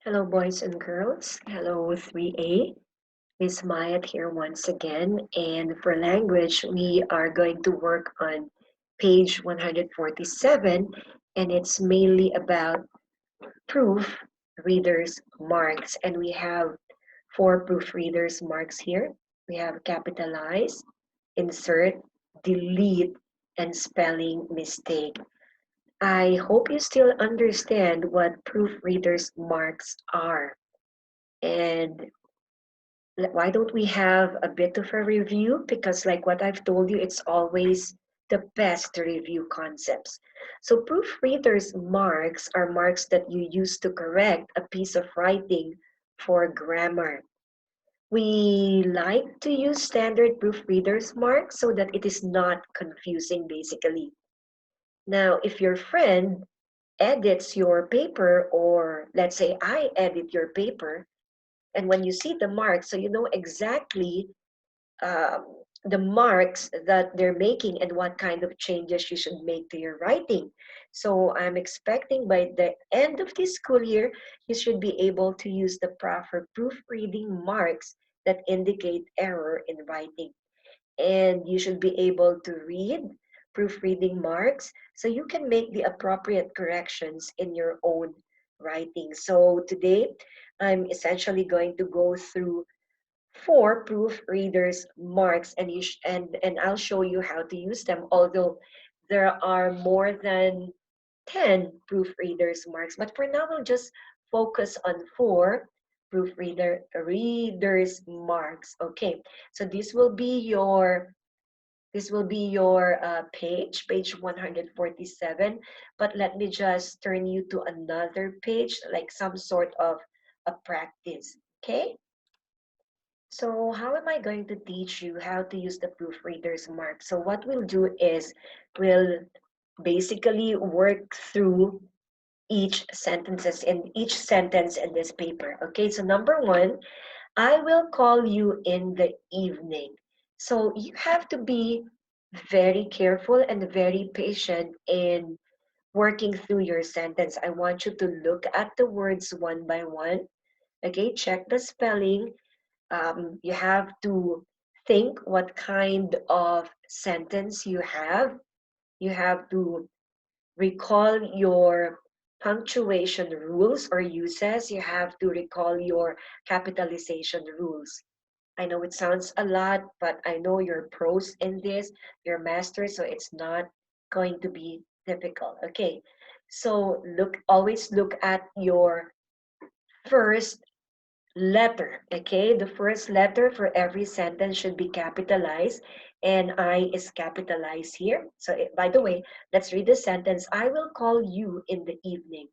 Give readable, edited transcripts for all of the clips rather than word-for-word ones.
Hello, boys and girls. Hello, 3A. Miss Mayat here once again. And for language, we are going to work on page 147, and it's mainly about proof readers' marks. And we have four proofreaders' marks here. We have capitalize, insert, delete, and spelling mistake. I hope you still understand what proofreaders' marks are. And why don't we have a bit of a review? Because, like what I've told you, it's always the best to review concepts. So, proofreaders' marks are marks that you use to correct a piece of writing for grammar. We like to use standard proofreaders' marks so that it is not confusing, basically. Now, if your friend edits your paper, or let's say I edit your paper, and when you see the marks, so you know exactly the marks that they're making and what kind of changes you should make to your writing. So I'm expecting by the end of this school year, you should be able to use the proper proofreading marks that indicate error in writing. And you should be able to read proofreading marks so you can make the appropriate corrections in your own writing. So today, I'm essentially going to go through four proofreaders marks, and I'll show you how to use them, although there are more than 10 proofreaders marks, but for now we'll just focus on four readers marks. Okay, so this will be your page 147, but let me just turn you to another page, like some sort of a practice. Okay, so how am I going to teach you how to use the proofreader's mark? So what we'll do is we'll basically work through each sentence in this paper. Okay, so number one, I will call you in the evening. So you have to be very careful and very patient in working through your sentence. I want you to look at the words one by one. Okay, check the spelling. You have to think what kind of sentence you have. You have to recall your punctuation rules or uses. You have to recall your capitalization rules. I know it sounds a lot, but I know you're pros in this, you're masters, so it's not going to be difficult. Okay, so always look at your first letter. Okay, the first letter for every sentence should be capitalized, and I is capitalized here. So by the way, let's read the sentence. I will call you in the evening.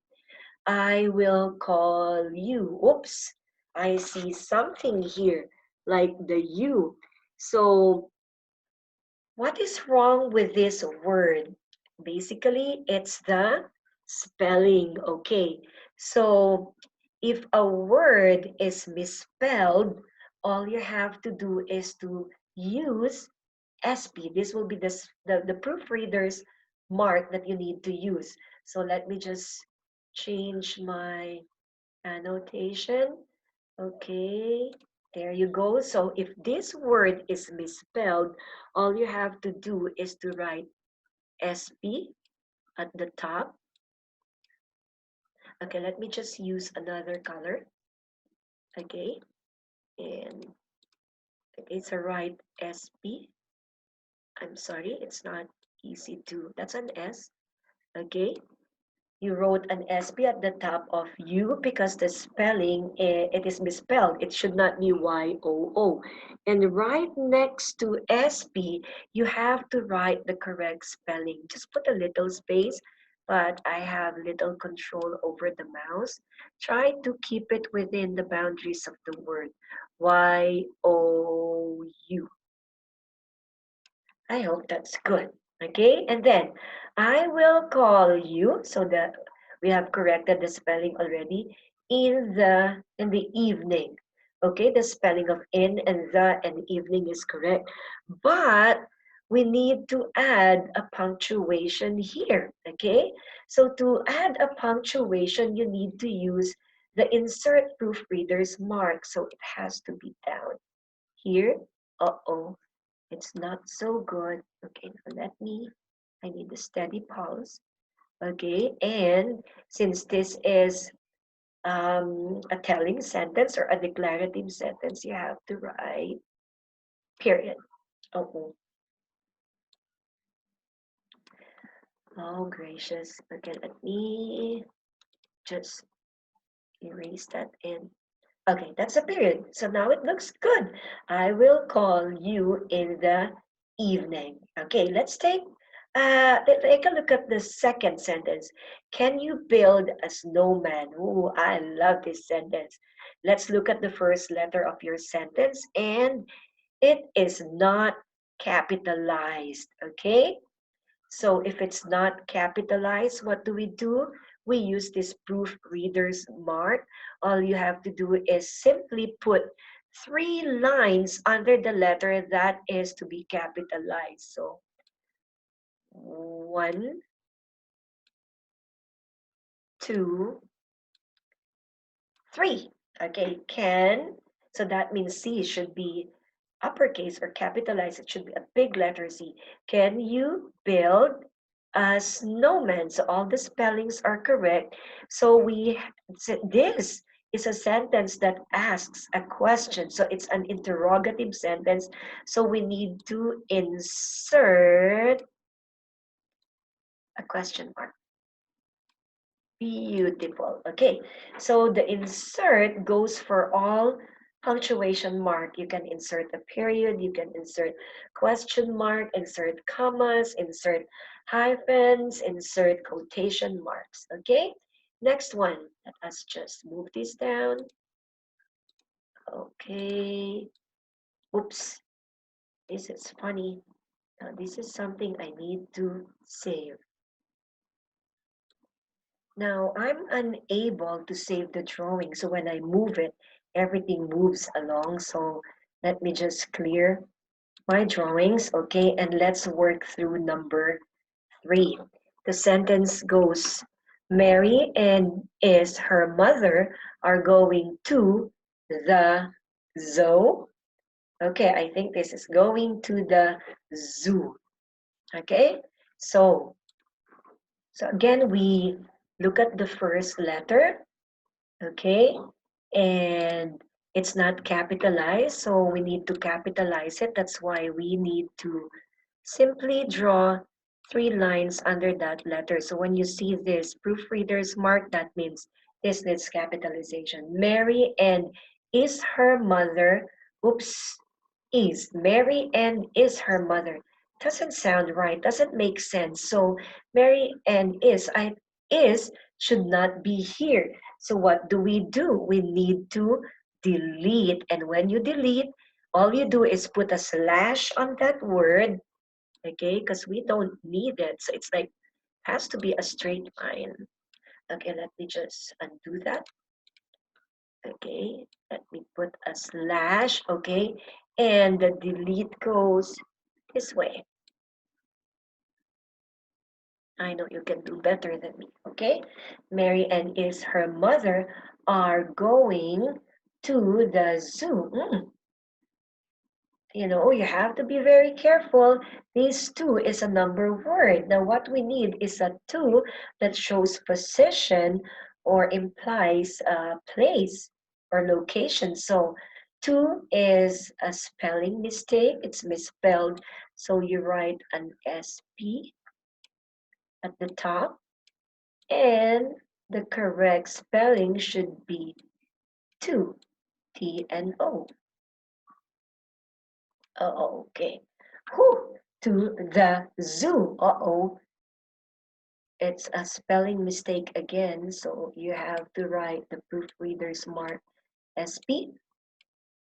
I will call you. Oops, I see something here like the you. So what is wrong with this word? Basically, it's the spelling. Okay, so if a word is misspelled, all you have to do is to use SP. This will be the proofreader's mark that you need to use. So let me just change my annotation. Okay, there you go. So if this word is misspelled, all you have to do is to write SP at the top. Okay, let me just use another color. Okay, and okay, so write SP. I'm sorry, it's not easy to, that's an S. Okay, you wrote an SP at the top of U because the spelling, it is misspelled. It should not be Y-O-O. And right next to SP, you have to write the correct spelling. Just put a little space, but I have little control over the mouse. Try to keep it within the boundaries of the word. Y-O-U. I hope that's good. Okay, and then I will call you so that we have corrected the spelling already in the evening. Okay, the spelling of in and the and evening is correct, but we need to add a punctuation here. Okay, so to add a punctuation, you need to use the insert proofreader's mark, so it has to be down here. Uh-oh, it's not so good. Okay, now I need a steady pulse. Okay, and since this is a telling sentence or a declarative sentence, you have to write period. Uh-oh. Oh, gracious. Okay, let me just erase that in. Okay, that's a period. So now it looks good. I will call you in the evening. Okay, let's take a look at the second sentence. Can you build a snowman? Oh, I love this sentence. Let's look at the first letter of your sentence, and it is not capitalized. Okay, so if it's not capitalized, what do? We use this proofreader's mark. All you have to do is simply put 3 lines under the letter that is to be capitalized. So 1, 2, 3. Okay, can. So that means C should be uppercase or capitalized. It should be a big letter C. Can you build a snowman? So all the spellings are correct. So this is a sentence that asks a question. So it's an interrogative sentence. So we need to insert a question mark. Beautiful. Okay, so the insert goes for all punctuation mark. You can insert a period, you can insert question mark, insert commas, insert hyphens, insert quotation marks. Okay, next one. Let us just move this down. Okay. Oops, this is funny. Now, this is something I need to save. Now, I'm unable to save the drawing, so when I move it, everything moves along. So let me just clear my drawings, okay? And let's work through number 3. The sentence goes, Mary and is her mother are going to the zoo. Okay, I think this is going to the zoo. Okay, so again, we look at the first letter, okay, and it's not capitalized, so we need to capitalize it. That's why we need to simply draw 3 lines under that letter. So when you see this proofreader's mark, that means this needs capitalization. Mary and is her mother, oops, is. Mary and is her mother. Doesn't sound right, doesn't make sense. So Mary and is should not be here. So what do? We need to delete. And when you delete, all you do is put a slash on that word, okay? Because we don't need it. So it's like, has to be a straight line. Okay, let me just undo that. Okay, let me put a slash, okay? And the delete goes this way. I know you can do better than me, okay? Mary and is her mother are going to the zoo. You know, you have to be very careful. This two is a number word. Now, what we need is a two that shows position or implies place or location. So, two is a spelling mistake. It's misspelled. So, you write an SP at the top. And the correct spelling should be two, T-N-O. Okay. Whew, to the zoo. It's a spelling mistake again, so you have to write the proofreader's mark SP.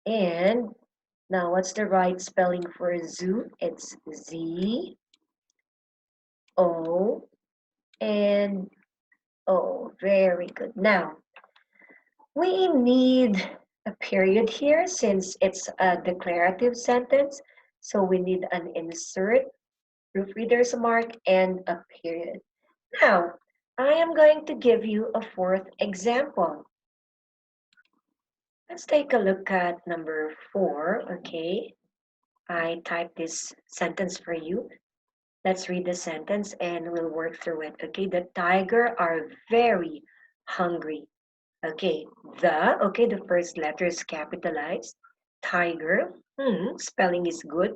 And now what's the right spelling for zoo? It's Z, O, and O. Very good. Now, we need a period here since it's a declarative sentence. So we need an insert, proofreader's mark, and a period. Now, I am going to give you a fourth example. Let's take a look at number 4, okay? I typed this sentence for you. Let's read the sentence and we'll work through it, okay? The tiger are very hungry. Okay, the first letter is capitalized. Tiger, spelling is good.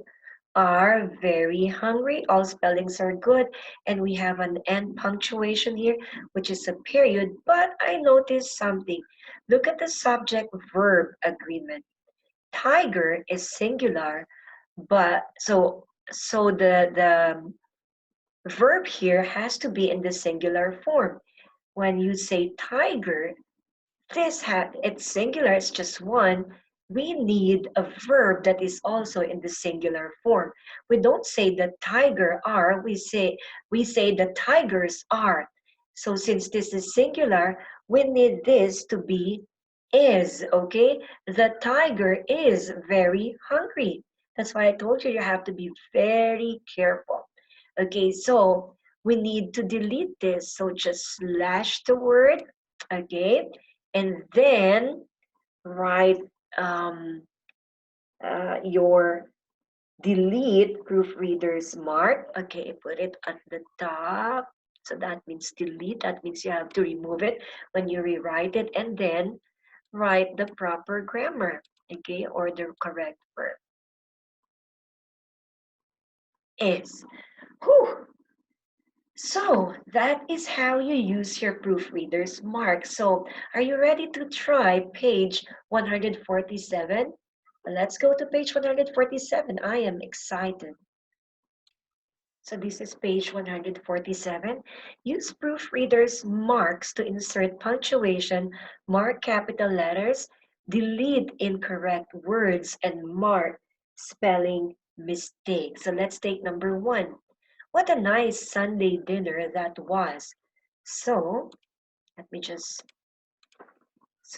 Are very hungry, all spellings are good. And we have an end punctuation here, which is a period. But I noticed something. Look at the subject verb agreement. Tiger is singular, but so the verb here has to be in the singular form. When you say tiger, it's singular, it's just one. We need a verb that is also in the singular form. We don't say the tiger are, we say the tigers are. So since this is singular, we need this to be is, okay? The tiger is very hungry. That's why I told you you have to be very careful. Okay, so we need to delete this. So just slash the word, okay? And then write your delete proofreader's mark. Okay, put it at the top. So that means delete. That means you have to remove it when you rewrite it, and then write the proper grammar, okay, or the correct verb. Is. Whew. So that is how you use your proofreader's mark. So are you ready to try page 147? Let's go to page 147. I am excited. So this is page 147. Use proofreader's marks to insert punctuation, mark capital letters, delete incorrect words, and mark spelling mistakes. So let's take number 1. What a nice Sunday dinner that was. So, let me just,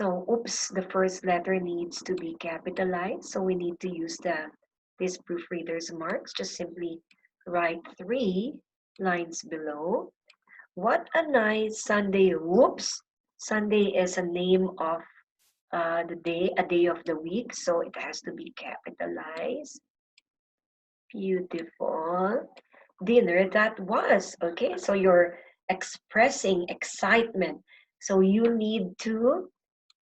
oops, the first letter needs to be capitalized. So we need to use this proofreader's marks. Just simply write 3 lines below. What a nice Sunday. Whoops. Sunday is a name of the day, a day of the week. So it has to be capitalized. Beautiful dinner that was. Okay, so you're expressing excitement. So you need to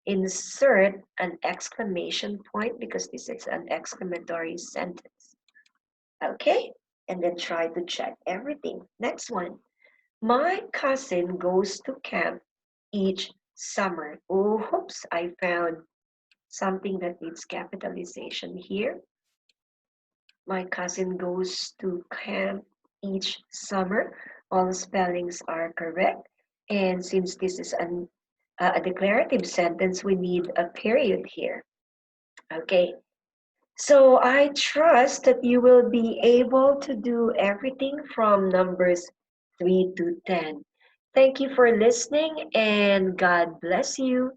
insert an exclamation point because this is an exclamatory sentence. Okay, and then try to check everything. Next one. My cousin goes to camp each summer. Oops, I found something that needs capitalization here. My cousin goes to camp each summer. All spellings are correct. And since this is a declarative sentence, we need a period here. Okay. So I trust that you will be able to do everything from numbers 3 to 10. Thank you for listening and God bless you.